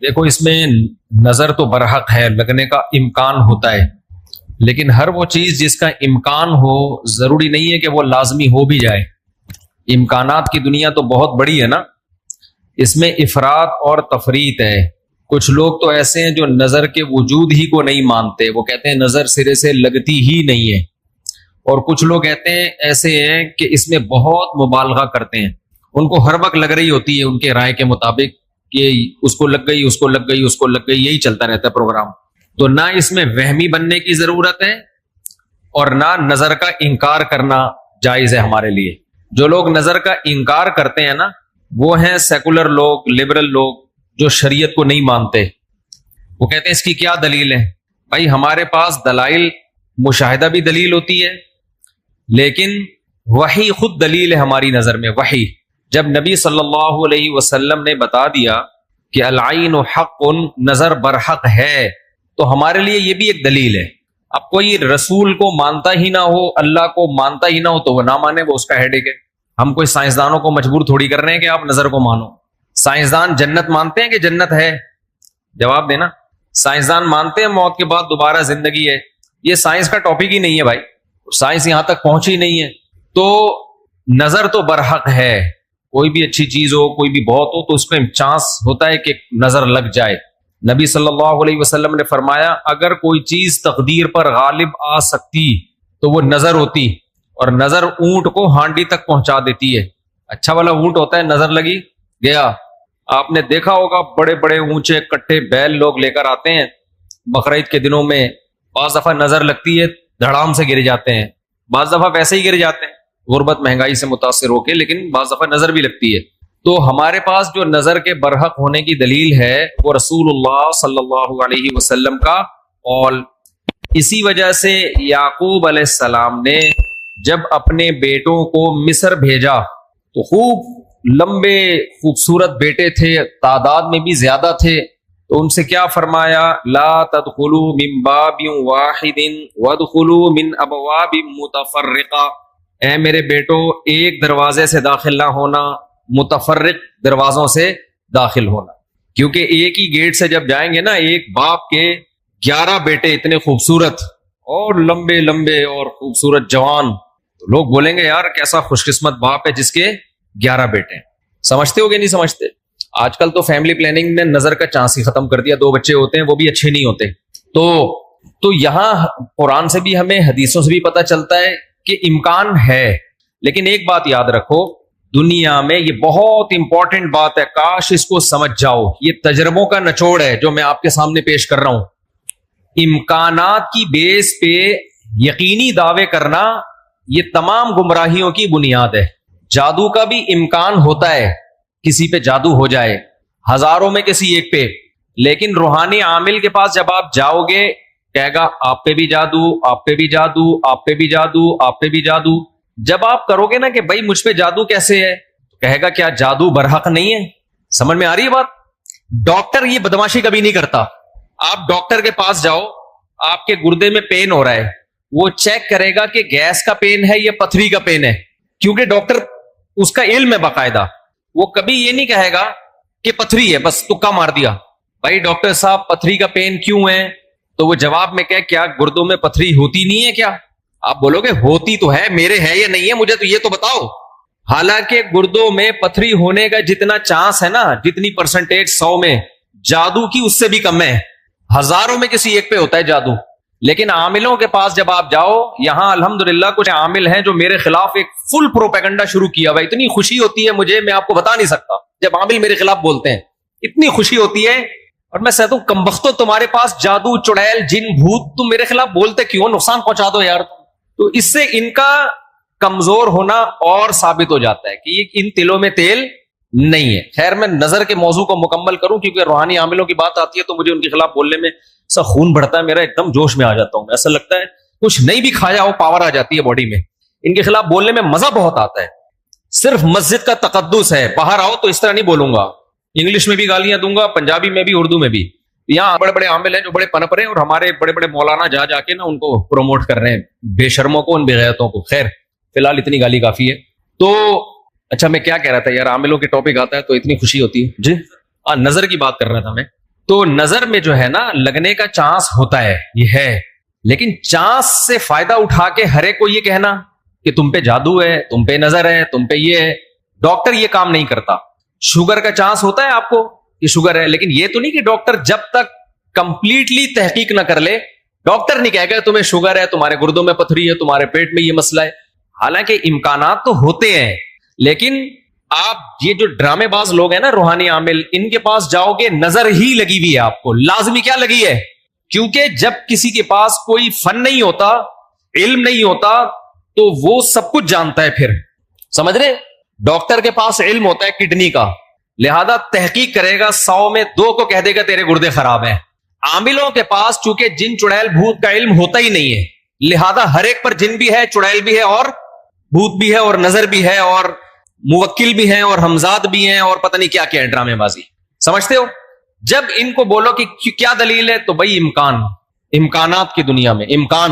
دیکھو اس میں نظر تو برحق ہے، لگنے کا امکان ہوتا ہے، لیکن ہر وہ چیز جس کا امکان ہو ضروری نہیں ہے کہ وہ لازمی ہو بھی جائے۔ امکانات کی دنیا تو بہت بڑی ہے نا، اس میں افراط اور تفریط ہے۔ کچھ لوگ تو ایسے ہیں جو نظر کے وجود ہی کو نہیں مانتے، وہ کہتے ہیں نظر سرے سے لگتی ہی نہیں ہے، اور کچھ لوگ کہتے ہیں ایسے ہیں کہ اس میں بہت مبالغہ کرتے ہیں، ان کو ہر وقت لگ رہی ہوتی ہے ان کے رائے کے مطابق کہ اس کو لگ گئی، اس کو لگ گئی، اس کو لگ گئی، یہی چلتا رہتا ہے پروگرام۔ تو نہ اس میں وہمی بننے کی ضرورت ہے اور نہ نظر کا انکار کرنا جائز ہے ہمارے لیے۔ جو لوگ نظر کا انکار کرتے ہیں نا، وہ ہیں سیکولر لوگ، لبرل لوگ جو شریعت کو نہیں مانتے۔ وہ کہتے ہیں اس کی کیا دلیل ہے؟ بھائی ہمارے پاس دلائل، مشاہدہ بھی دلیل ہوتی ہے، لیکن وحی خود دلیل ہے ہماری نظر میں۔ وحی جب نبی صلی اللہ علیہ وسلم نے بتا دیا کہ العین حق، نظر برحق ہے، تو ہمارے لیے یہ بھی ایک دلیل ہے۔ اب کوئی رسول کو مانتا ہی نہ ہو، اللہ کو مانتا ہی نہ ہو، تو وہ نہ مانے، وہ اس کا ہیڈیک ہے۔ ہم کوئی سائنسدانوں کو مجبور تھوڑی کر رہے ہیں کہ آپ نظر کو مانو۔ سائنسدان جنت مانتے ہیں کہ جنت ہے؟ جواب دینا۔ سائنسدان مانتے ہیں موت کے بعد دوبارہ زندگی ہے؟ یہ سائنس کا ٹاپک ہی نہیں ہے بھائی، سائنس یہاں تک پہنچی نہیں ہے۔ تو نظر تو برحق ہے، کوئی بھی اچھی چیز ہو، کوئی بھی بہت ہو، تو اس میں چانس ہوتا ہے کہ نظر لگ جائے۔ نبی صلی اللہ علیہ وسلم نے فرمایا اگر کوئی چیز تقدیر پر غالب آ سکتی تو وہ نظر ہوتی، اور نظر اونٹ کو ہانڈی تک پہنچا دیتی ہے۔ اچھا والا اونٹ ہوتا ہے، نظر لگی گیا۔ آپ نے دیکھا ہوگا بڑے بڑے اونچے کٹے بیل لوگ لے کر آتے ہیں بقرعید کے دنوں میں، بعض دفعہ نظر لگتی ہے دھڑام سے گر جاتے ہیں، بعض دفعہ ویسے ہی گر جاتے ہیں غربت مہنگائی سے متاثر ہو کے، لیکن بعض دفعہ نظر بھی لگتی ہے۔ تو ہمارے پاس جو نظر کے برحق ہونے کی دلیل ہے وہ رسول اللہ صلی اللہ علیہ وسلم کا قول۔ اسی وجہ سے یعقوب علیہ السلام نے جب اپنے بیٹوں کو مصر بھیجا تو خوب لمبے خوبصورت بیٹے تھے، تعداد میں بھی زیادہ تھے، تو ان سے کیا فرمایا؟ لا تدخلوا من باب واحد وادخلوا من ابواب متفرقہ۔ اے میرے بیٹو، ایک دروازے سے داخل نہ ہونا، متفرق دروازوں سے داخل ہونا، کیونکہ ایک ہی گیٹ سے جب جائیں گے نا، ایک باپ کے 11 بیٹے اتنے خوبصورت اور لمبے لمبے اور خوبصورت جوان، تو لوگ بولیں گے یار کیسا خوش قسمت باپ ہے جس کے 11 بیٹے ہیں۔ سمجھتے ہو کہ نہیں سمجھتے؟ آج کل تو فیملی پلاننگ نے نظر کا چانس ہی ختم کر دیا، 2 بچے ہوتے ہیں وہ بھی اچھے نہیں ہوتے۔ تو یہاں قرآن سے بھی ہمیں، حدیثوں سے بھی پتہ چلتا ہے کہ امکان ہے، لیکن ایک بات یاد رکھو، دنیا میں یہ بہت امپورٹنٹ بات ہے، کاش اس کو سمجھ جاؤ، یہ تجربوں کا نچوڑ ہے جو میں آپ کے سامنے پیش کر رہا ہوں۔ امکانات کی بیس پہ یقینی دعوے کرنا یہ تمام گمراہیوں کی بنیاد ہے۔ جادو کا بھی امکان ہوتا ہے، کسی پہ جادو ہو جائے، ہزاروں میں کسی ایک پہ، لیکن روحانی عامل کے پاس جب آپ جاؤ گے کہے گا آپ پہ بھی جادو، آپ پہ بھی جادو، آپ پہ بھی جادو، آپ پہ بھی جادو۔ جب آپ کرو گے نا کہ بھائی مجھ پہ جادو کیسے ہے، تو کہے گا کیا جادو برحق نہیں ہے؟ سمجھ میں آ رہی ہے بات؟ ڈاکٹر یہ بدماشی کبھی نہیں کرتا۔ آپ ڈاکٹر کے پاس جاؤ، آپ کے گردے میں پین ہو رہا ہے، وہ چیک کرے گا کہ گیس کا پین ہے یا پتھری کا پین ہے، کیونکہ ڈاکٹر اس کا علم ہے باقاعدہ۔ وہ کبھی یہ نہیں کہے گا کہ پتھری ہے بس تکا مار دیا، بھائی ڈاکٹر صاحب پتھری کا پین کیوں ہے؟ تو وہ جواب میں کہ کیا گردوں میں پتھری ہوتی نہیں ہے کیا؟ آپ بولو گے ہوتی تو ہے، میرے ہے یا نہیں ہے، مجھے تو یہ تو بتاؤ۔ حالانکہ گردوں میں پتھری ہونے کا جتنا چانس ہے نا، جتنی پرسنٹیج 100 میں، جادو کی اس سے بھی کم ہے، ہزاروں میں کسی ایک پہ ہوتا ہے جادو۔ لیکن عاملوں کے پاس جب آپ جاؤ، یہاں الحمدللہ کچھ عامل ہیں جو میرے خلاف ایک فل پروپیگنڈا شروع کیا ہوا، اتنی خوشی ہوتی ہے مجھے، میں آپ کو بتا نہیں سکتا، جب عامل میرے خلاف بولتے ہیں اتنی خوشی ہوتی ہے، اور میں کہتا ہوں کمبختو تمہارے پاس جادو، چڑیل، جن، بھوت، تم میرے خلاف بولتے کیوں؟ نقصان پہنچا دو یار۔ تو اس سے ان کا کمزور ہونا اور ثابت ہو جاتا ہے کہ یہ ان تلوں میں تیل نہیں ہے۔ خیر میں نظر کے موضوع کو مکمل کروں، کیونکہ روحانی عاملوں کی بات آتی ہے تو مجھے ان کے خلاف بولنے میں سا خون بڑھتا ہے میرا، ایک دم جوش میں آ جاتا ہوں، ایسا لگتا ہے کچھ نہیں بھی کھایا ہو پاور آ جاتی ہے باڈی میں۔ ان کے خلاف بولنے میں مزہ بہت آتا ہے، صرف مسجد کا تقدس ہے، باہر آؤ تو اس طرح نہیں بولوں گا، انگلش میں بھی گالیاں دوں گا، پنجابی میں بھی، اردو میں بھی۔ یہاں بڑے بڑے عامل ہیں جو بڑے پنپ رہے ہیں، اور ہمارے بڑے بڑے مولانا جا جا کے نا ان کو پروموٹ کر رہے ہیں، بے شرموں کو، ان بے غیرتوں کو۔ خیر فی الحال اتنی گالی کافی ہے۔ تو اچھا میں کیا کہہ رہا تھا یار، عاملوں کے ٹاپک آتا ہے تو اتنی خوشی ہوتی ہے۔ جی نظر کی بات کر رہا تھا میں۔ تو نظر میں جو ہے نا لگنے کا چانس ہوتا ہے، یہ ہے، لیکن چانس سے فائدہ اٹھا کے ہر ایک کو یہ کہنا کہ تم پہ جادو ہے، تم پہ نظر ہے، تم پہ یہ ہے، ڈاکٹر یہ کام نہیں کرتا. شوگر کا چانس ہوتا ہے آپ کو کہ شوگر ہے، لیکن یہ تو نہیں کہ ڈاکٹر جب تک کمپلیٹلی تحقیق نہ کر لے ڈاکٹر نہیں کہے گا تمہیں شوگر ہے، تمہارے گردوں میں پتھری ہے، تمہارے پیٹ میں یہ مسئلہ ہے. حالانکہ امکانات تو ہوتے ہیں، لیکن آپ یہ جو ڈرامے باز لوگ ہیں نا روحانی عامل، ان کے پاس جاؤ گے نظر ہی لگی ہوئی ہے آپ کو. لازمی کیا لگی ہے؟ کیونکہ جب کسی کے پاس کوئی فن نہیں ہوتا، علم نہیں ہوتا، تو وہ سب کچھ جانتا ہے. پھر سمجھ رہے، ڈاکٹر کے پاس علم ہوتا ہے کڈنی کا، لہذا تحقیق کرے گا، 100 میں 2 کو کہہ دے گا تیرے گردے خراب ہیں. عاملوں کے پاس چونکہ جن چڑیل بھوت کا علم ہوتا ہی نہیں ہے، لہذا ہر ایک پر جن بھی ہے، چڑیل بھی ہے، اور بھوت بھی ہے، اور نظر بھی ہے، اور موکل بھی ہیں، اور حمزاد بھی ہیں، اور پتہ نہیں کیا کیا ہے، ڈرامے بازی. سمجھتے ہو؟ جب ان کو بولو کہ کیا دلیل ہے، تو بھائی امکانات کی دنیا میں امکان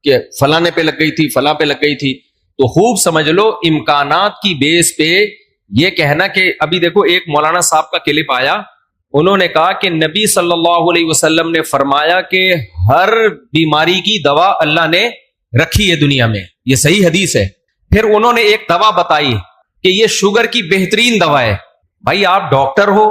کہ فلانے پہ لگ گئی تھی، فلاں پہ لگ گئی تھی، تو خوب سمجھ لو امکانات کی بیس پہ یہ کہنا کہ ابھی دیکھو ایک مولانا صاحب کا کلپ آیا، انہوں نے کہا کہ نبی صلی اللہ علیہ وسلم نے فرمایا کہ ہر بیماری کی دوا اللہ نے رکھی ہے دنیا میں، یہ صحیح حدیث ہے. پھر انہوں نے ایک دوا بتائی کہ یہ شوگر کی بہترین دوا ہے. بھائی آپ ڈاکٹر ہو،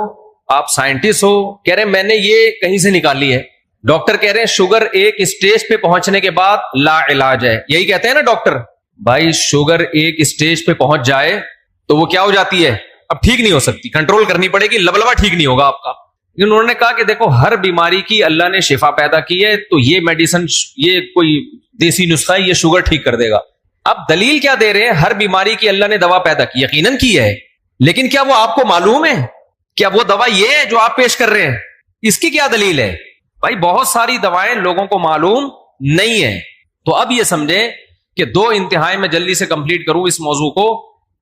آپ سائنٹسٹ ہو، کہہ رہے ہیں میں نے یہ کہیں سے نکالی ہے. ڈاکٹر کہہ رہے ہیں شوگر ایک اسٹیج پہ پہنچنے کے بعد لا علاج ہے، یہی کہتے ہیں نا ڈاکٹر. بھائی شوگر ایک اسٹیج پہ پہنچ جائے تو وہ کیا ہو جاتی ہے، اب ٹھیک نہیں ہو سکتی، کنٹرول کرنی پڑے گی، لبلبا ٹھیک نہیں ہوگا آپ کا. لیکن انہوں نے کہا کہ دیکھو ہر بیماری کی اللہ نے شفا پیدا کی ہے، تو یہ میڈیسن، یہ کوئی دیسی نسخہ ہے، یہ شوگر ٹھیک کر دے گا. اب دلیل کیا دے رہے ہیں؟ ہر بیماری کی اللہ نے دوا پیدا کی، یقیناً کی ہے، لیکن کیا وہ آپ کو معلوم ہے؟ کیا وہ دوا یہ ہے جو آپ پیش کر رہے ہیں؟ اس کی کیا دلیل ہے؟ بھائی بہت ساری دوائیں لوگوں کو معلوم نہیں ہے. تو اب یہ سمجھیں کہ 2 انتہائی میں جلدی سے کمپلیٹ کروں اس موضوع کو،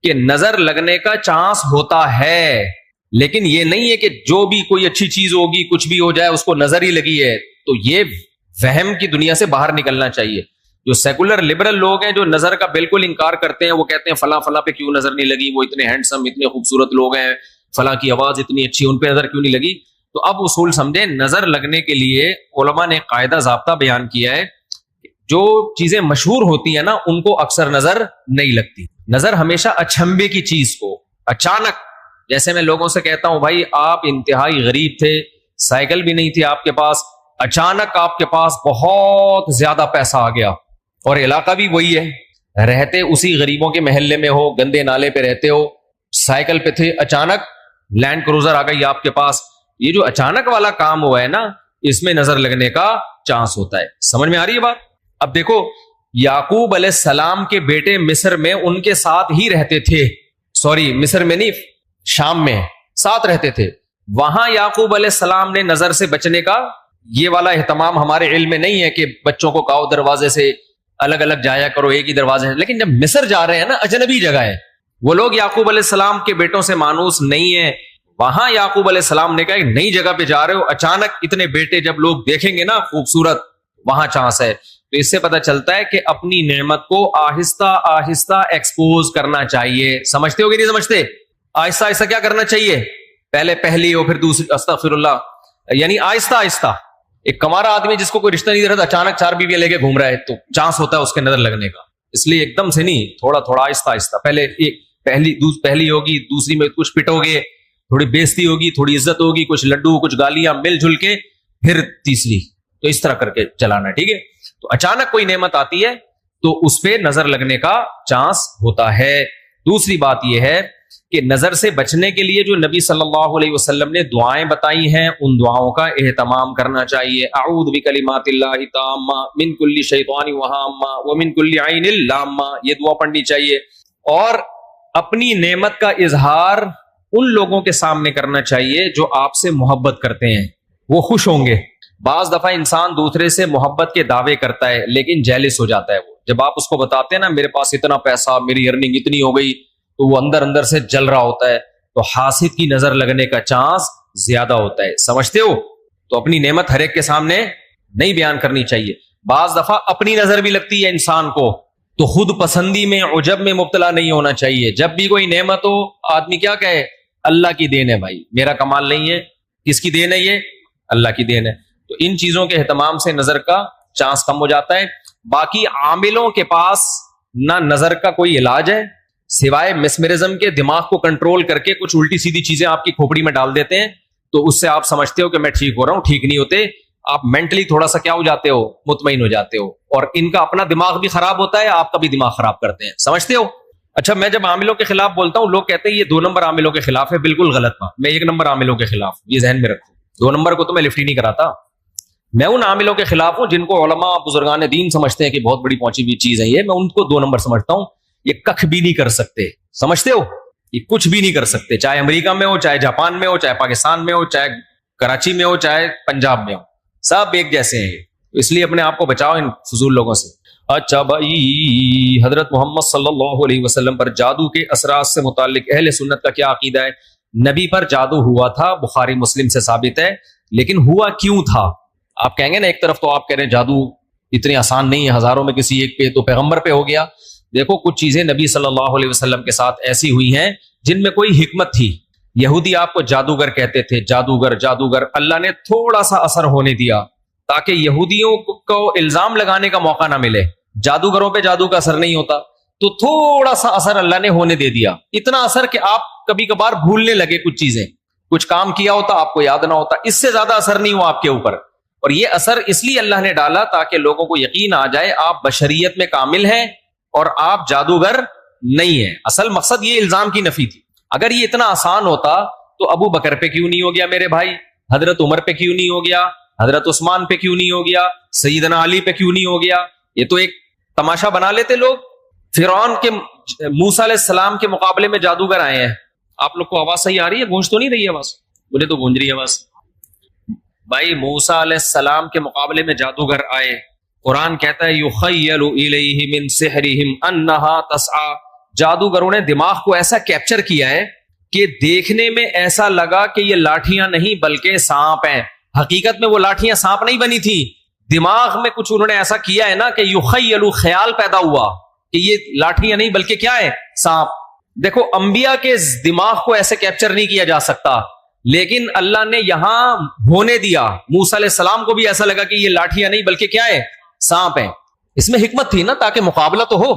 کہ نظر لگنے کا چانس ہوتا ہے، لیکن یہ نہیں ہے کہ جو بھی کوئی اچھی چیز ہوگی کچھ بھی ہو جائے اس کو نظر ہی لگی ہے. تو یہ وہم کی دنیا سے باہر نکلنا چاہیے. جو سیکولر لبرل لوگ ہیں جو نظر کا بالکل انکار کرتے ہیں، وہ کہتے ہیں فلاں فلاں پہ کیوں نظر نہیں لگی، وہ اتنے ہینڈسم، اتنے خوبصورت لوگ ہیں، فلاں کی آواز اتنی اچھی، ان پہ نظر کیوں نہیں لگی. تو اب اصول سمجھیں، نظر لگنے کے لیے علماء نے قاعدہ ضابطہ بیان کیا ہے، جو چیزیں مشہور ہوتی ہیں نا ان کو اکثر نظر نہیں لگتی. نظر ہمیشہ اچھمبے کی چیز کو، اچانک، جیسے میں لوگوں سے کہتا ہوں بھائی آپ انتہائی غریب تھے، سائیکل بھی نہیں تھی آپ کے پاس، اچانک آپ کے پاس بہت زیادہ پیسہ آ گیا، اور علاقہ بھی وہی ہے، رہتے اسی غریبوں کے محلے میں ہو، گندے نالے پہ رہتے ہو، سائیکل پہ تھے، اچانک لینڈ کروزر آ گئی آپ کے پاس. یہ جو اچانک والا کام ہوا ہے نا، اس میں نظر لگنے کا چانس ہوتا ہے. سمجھ میں آ رہی ہے بات؟ اب دیکھو یعقوب علیہ السلام کے بیٹے مصر میں ان کے ساتھ ہی رہتے تھے، سوری مصر میں نہیں، شام میں ساتھ رہتے تھے. وہاں یعقوب علیہ السلام نے نظر سے بچنے کا یہ والا اہتمام ہمارے علم میں نہیں ہے کہ بچوں کو کہو دروازے سے الگ الگ جایا کرو، ایک ہی دروازے سے. لیکن جب مصر جا رہے ہیں نا، اجنبی جگہ ہے، وہ لوگ یعقوب علیہ السلام کے بیٹوں سے مانوس نہیں ہیں. وہاں یعقوب علیہ السلام نے کہا ایک نئی جگہ پہ جا رہے ہو، اچانک اتنے بیٹے جب لوگ دیکھیں گے نا خوبصورت، وہاں چانس ہے. تو اس سے پتہ چلتا ہے کہ اپنی نعمت کو آہستہ آہستہ ایکسپوز کرنا چاہیے. سمجھتے ہو کہ نہیں سمجھتے؟ آہستہ آہستہ کیا کرنا چاہیے؟ پہلے پہلی ہو پھر دوسری، استغفر اللہ، یعنی آہستہ آہستہ. ایک کمارا آدمی جس کو کوئی رشتہ نہیں دے رہا، اچانک 4 بیویاں لے کے گھوم رہا ہے، تو چانس ہوتا ہے اس کے نظر لگنے کا. اس لیے ایک دم سے نہیں، تھوڑا تھوڑا آہستہ آہستہ. پہلے ایک پہلی ہوگی، دوسری میں کچھ پٹو گے، تھوڑی بےزتی ہوگی، تھوڑی عزت ہوگی، کچھ لڈو کچھ گالیاں مل جل کے، پھر تیسری. تو اس طرح کر کے چلانا، ٹھیک ہے؟ تو اچانک کوئی نعمت آتی ہے تو اس پہ نظر لگنے کا چانس ہوتا ہے. دوسری بات یہ ہے کہ نظر سے بچنے کے لیے جو نبی صلی اللہ علیہ وسلم نے دعائیں بتائی ہیں، ان دعاؤں کا اہتمام کرنا چاہیے. اعوذ بکلمات اللہ التامہ من کل شیطان وہامہ ومن کل عین لامہ، یہ دعا پڑھنی چاہیے. اور اپنی نعمت کا اظہار ان لوگوں کے سامنے کرنا چاہیے جو آپ سے محبت کرتے ہیں، وہ خوش ہوں گے. بعض دفعہ انسان دوسرے سے محبت کے دعوے کرتا ہے لیکن جیلس ہو جاتا ہے. وہ جب آپ اس کو بتاتے ہیں نا میرے پاس اتنا پیسہ، میری ارننگ اتنی ہو گئی، تو وہ اندر اندر سے جل رہا ہوتا ہے. تو حاسد کی نظر لگنے کا چانس زیادہ ہوتا ہے. سمجھتے ہو؟ تو اپنی نعمت ہر ایک کے سامنے نہیں بیان کرنی چاہیے. بعض دفعہ اپنی نظر بھی لگتی ہے انسان کو، تو خود پسندی میں، عجب میں مبتلا نہیں ہونا چاہیے. جب بھی کوئی نعمت ہو، آدمی کیا کہے؟ اللہ کی دین ہے بھائی، میرا کمال نہیں ہے. کس کی دین ہے یہ؟ اللہ کی دین ہے. تو ان چیزوں کے اہتمام سے نظر کا چانس کم ہو جاتا ہے. باقی عاملوں کے پاس نہ نظر کا کوئی علاج ہے سوائے مسمرزم کے. دماغ کو کنٹرول کر کے کچھ الٹی سیدھی چیزیں آپ کی کھوپڑی میں ڈال دیتے ہیں, تو اس سے آپ سمجھتے ہو کہ میں ٹھیک ہو رہا ہوں. ٹھیک نہیں ہوتے, آپ مینٹلی تھوڑا سا کیا ہو جاتے ہو, مطمئن ہو جاتے ہو, اور ان کا اپنا دماغ بھی خراب ہوتا ہے, آپ کا بھی دماغ خراب کرتے ہیں. سمجھتے ہو؟ اچھا, میں جب عاملوں کے خلاف بولتا ہوں لوگ کہتے ہیں یہ 2 نمبر عاملوں کے خلاف ہے. بالکل غلط بات. میں 1 نمبر عاملوں کے خلاف, یہ ذہن میں رکھو. 2 نمبر کو تو میں لفٹ ہی نہیں کراتا. میں ان عاملوں کے خلاف ہوں جن کو علماء بزرگان دین سمجھتے ہیں کہ بہت بڑی پہنچی ہوئی چیز ہے یہ. میں ان کو 2 نمبر سمجھتا ہوں. یہ کخ بھی نہیں کر سکتے. سمجھتے ہو؟ یہ کچھ بھی نہیں کر سکتے, چاہے امریکہ میں ہو, چاہے جاپان میں ہو, چاہے پاکستان میں ہو, چاہے کراچی میں ہو, چاہے پنجاب میں ہو, سب ایک جیسے ہیں. اس لیے اپنے آپ کو بچاؤ ان فضول لوگوں سے. اچھا بھائی, حضرت محمد صلی اللہ علیہ وسلم پر جادو کے اثرات سے متعلق اہل سنت کا کیا عقیدہ ہے؟ نبی پر جادو ہوا تھا, بخاری مسلم سے ثابت ہے, لیکن ہوا کیوں تھا؟ آپ کہیں گے نا ایک طرف تو آپ کہہ رہے ہیں جادو اتنی آسان نہیں ہے, ہزاروں میں کسی ایک پہ, تو پیغمبر پہ ہو گیا. دیکھو کچھ چیزیں نبی صلی اللہ علیہ وسلم کے ساتھ ایسی ہوئی ہیں جن میں کوئی حکمت تھی. یہودی آپ کو جادوگر کہتے تھے, جادوگر جادوگر. اللہ نے تھوڑا سا اثر ہونے دیا تاکہ یہودیوں کو الزام لگانے کا موقع نہ ملے. جادوگروں پہ جادو کا اثر نہیں ہوتا, تو تھوڑا سا اثر اللہ نے ہونے دے دیا. اتنا اثر کہ آپ کبھی کبھار بھولنے لگے کچھ چیزیں, کچھ کام کیا ہوتا آپ کو یاد نہ ہوتا. اس سے زیادہ اثر نہیں ہوا آپ کے اوپر. اور یہ اثر اس لیے اللہ نے ڈالا تاکہ لوگوں کو یقین آ جائے آپ بشریت میں کامل ہیں اور آپ جادوگر نہیں ہیں. اصل مقصد یہ الزام کی نفی تھی. اگر یہ اتنا آسان ہوتا تو ابو بکر پہ کیوں نہیں ہو گیا میرے بھائی, حضرت عمر پہ کیوں نہیں ہو گیا, حضرت عثمان پہ کیوں نہیں ہو گیا, سیدنا علی پہ کیوں نہیں ہو گیا؟ یہ تو ایک تماشا بنا لیتے لوگ. فرعون کے موسیٰ علیہ السلام کے مقابلے میں جادوگر آئے ہیں. آپ لوگ کو آواز صحیح آ رہی ہے؟ گونج تو نہیں رہی ہے آواز؟ مجھے تو گونج رہی ہے آواز. بھائی موسیٰ علیہ السلام کے مقابلے میں جادوگر آئے. قرآن کہتا ہے یخیل الیہ من سحرہم انہا تسعی. جادوگروں نے دماغ کو ایسا کیپچر کیا ہے کہ دیکھنے میں ایسا لگا کہ یہ لاٹھیاں نہیں بلکہ سانپ ہیں. حقیقت میں وہ لاٹھیاں سانپ نہیں بنی تھی, دماغ میں کچھ انہوں نے ایسا کیا ہے نا کہ یخیل, خیال پیدا ہوا کہ یہ لاٹھیاں نہیں بلکہ کیا ہے, سانپ. دیکھو انبیاء کے دماغ کو ایسے کیپچر نہیں کیا جا سکتا, لیکن اللہ نے یہاں ہونے دیا. موسیٰ علیہ السلام کو بھی ایسا لگا کہ یہ لاٹھیاں نہیں بلکہ کیا ہے, سانپ ہیں. اس میں حکمت تھی نا تاکہ مقابلہ تو ہو.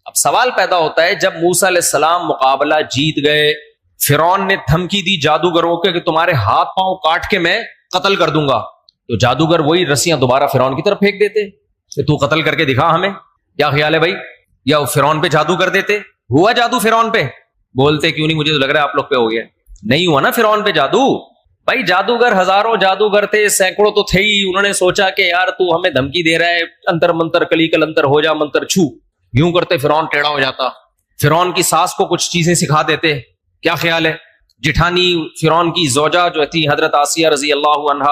اب سوال پیدا ہوتا ہے جب موسیٰ علیہ السلام مقابلہ جیت گئے, فرعون نے دھمکی دی جادوگروں کے کہ تمہارے ہاتھ پاؤں کاٹ کے میں قتل کر دوں گا, تو جادوگر وہی رسیاں دوبارہ فرعون کی طرف پھینک دیتے کہ تو قتل کر کے دکھا ہمیں. کیا خیال ہے بھائی؟ یا فرعون پہ جادو کر دیتے. ہوا جادو فرعون پہ؟ بولتے کیوں نہیں, مجھے تو لگ رہا ہے آپ لوگ پہ ہو گیا. نہیں ہوا نا فرعون پہ جادو. بھائی جادوگر ہزاروں جادوگر تھے, سینکڑوں تو تھے ہی. انہوں نے سوچا کہ یار تو ہمیں دھمکی دے رہا ہے, انتر منتر کلی کل انتر ہو جا منتر چھو, یوں کرتے فرعون ٹیڑھا ہو جاتا. فرعون کی ساس کو کچھ چیزیں سکھا دیتے. کیا خیال ہے؟ جٹھانی فرعون کی زوجہ جو تھی حضرت آسیہ رضی اللہ عنہا,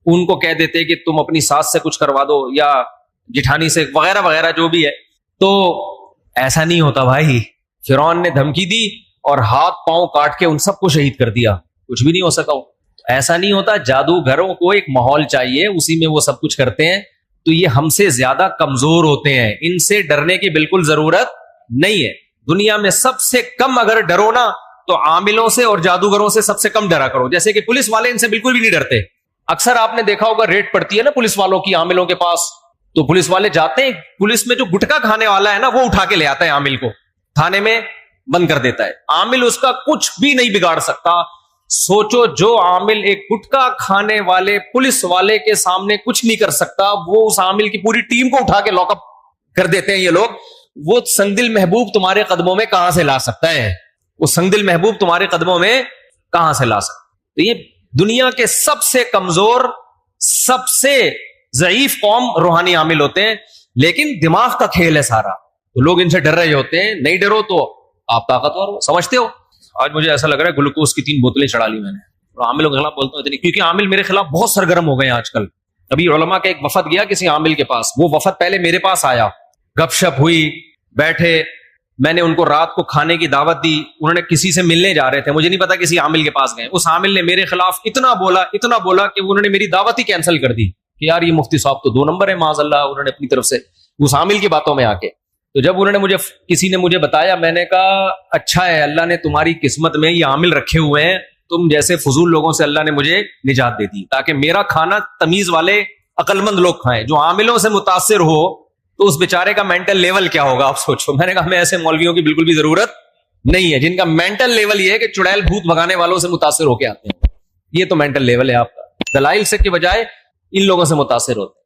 ان کو کہہ دیتے کہ تم اپنی ساس سے کچھ کروا دو یا جٹھانی سے, وغیرہ وغیرہ جو بھی ہے. تو ایسا نہیں ہوتا بھائی. فرعون نے دھمکی دی اور ہاتھ پاؤں کاٹ کے ان سب کو شہید کر دیا, کچھ بھی نہیں ہو سکا. ایسا نہیں ہوتا. جادوگروں کو ایک ماحول چاہیے, اسی میں وہ سب کچھ کرتے ہیں. تو یہ ہم سے زیادہ کمزور ہوتے ہیں, ان سے ڈرنے کی بالکل ضرورت نہیں ہے. دنیا میں سب سے کم اگر ڈرو نا تو عاملوں سے اور جادوگروں سے سب سے کم ڈرا کرو. جیسے کہ پولیس والے ان سے بالکل بھی نہیں ڈرتے. اکثر آپ نے دیکھا ہوگا ریڈ پڑتی ہے نا پولیس والوں کی عاملوں کے پاس, تو پولیس والے جاتے ہیں, پولیس میں جو گٹکا کھانے والا ہے نا وہ اٹھا کے لے آتا ہے عامل کو, تھانے میں بند کر دیتا ہے. عامل اس کا کچھ بھی نہیں بگاڑ سکتا. سوچو جو عامل ایک گٹکا کھانے والے پولیس والے کے سامنے کچھ نہیں کر سکتا, وہ اس عامل کی پوری ٹیم کو اٹھا کے لاک اپ کر دیتے ہیں یہ لوگ. وہ سنگدل محبوب تمہارے قدموں میں کہاں سے لا سکتا ہے؟ وہ سنگدل محبوب تمہارے قدموں میں کہاں سے لا سکتا؟ تو یہ دنیا کے سب سے کمزور, سب سے ضعیف قوم روحانی عامل ہوتے ہیں, لیکن دماغ کا کھیل ہے سارا. تو لوگ ان سے ڈر رہے ہوتے ہیں. نہیں ڈرو تو آپ طاقتور ہو. سمجھتے ہو؟ آج مجھے ایسا لگ رہا ہے گلوکوز کی 3 بوتلیں چڑھا لی میں نے. اور عاملوں کے خلاف بولتا ہوں اتنی, کیونکہ عامل میرے خلاف بہت سرگرم ہو گئے ہیں آج کل. ابھی علماء کا ایک وفد گیا کسی عامل کے پاس, وہ وفد پہلے میرے پاس آیا, گپ شپ ہوئی, بیٹھے, میں نے ان کو رات کو کھانے کی دعوت دی. انہوں نے کسی سے ملنے جا رہے تھے, مجھے نہیں پتا کسی عامل کے پاس گئے. اس عامل نے میرے خلاف اتنا بولا کہ انہوں نے میری دعوت ہی کینسل کر دی کہ یار یہ مفتی صاحب تو 2 نمبر ہے معاذ اللہ. انہوں نے اپنی طرف سے اس عامل کی باتوں میں آ کے, تو جب انہوں نے کسی نے مجھے بتایا, میں نے کہا اچھا ہے اللہ نے تمہاری قسمت میں یہ عامل رکھے ہوئے ہیں, تم جیسے فضول لوگوں سے اللہ نے مجھے نجات دے دی تاکہ میرا کھانا تمیز والے عقل مند لوگ کھائیں. جو عاملوں سے متاثر ہو تو اس بیچارے کا مینٹل لیول کیا ہوگا آپ سوچو. میں نے کہا ہمیں ایسے مولویوں کی بالکل بھی ضرورت نہیں ہے جن کا مینٹل لیول یہ ہے کہ چڑیل بھوت بھگانے والوں سے متاثر ہو کے آتے ہیں. یہ تو مینٹل لیول ہے آپ کا. دلائل سے کے بجائے ان لوگوں سے متاثر ہوتے ہیں.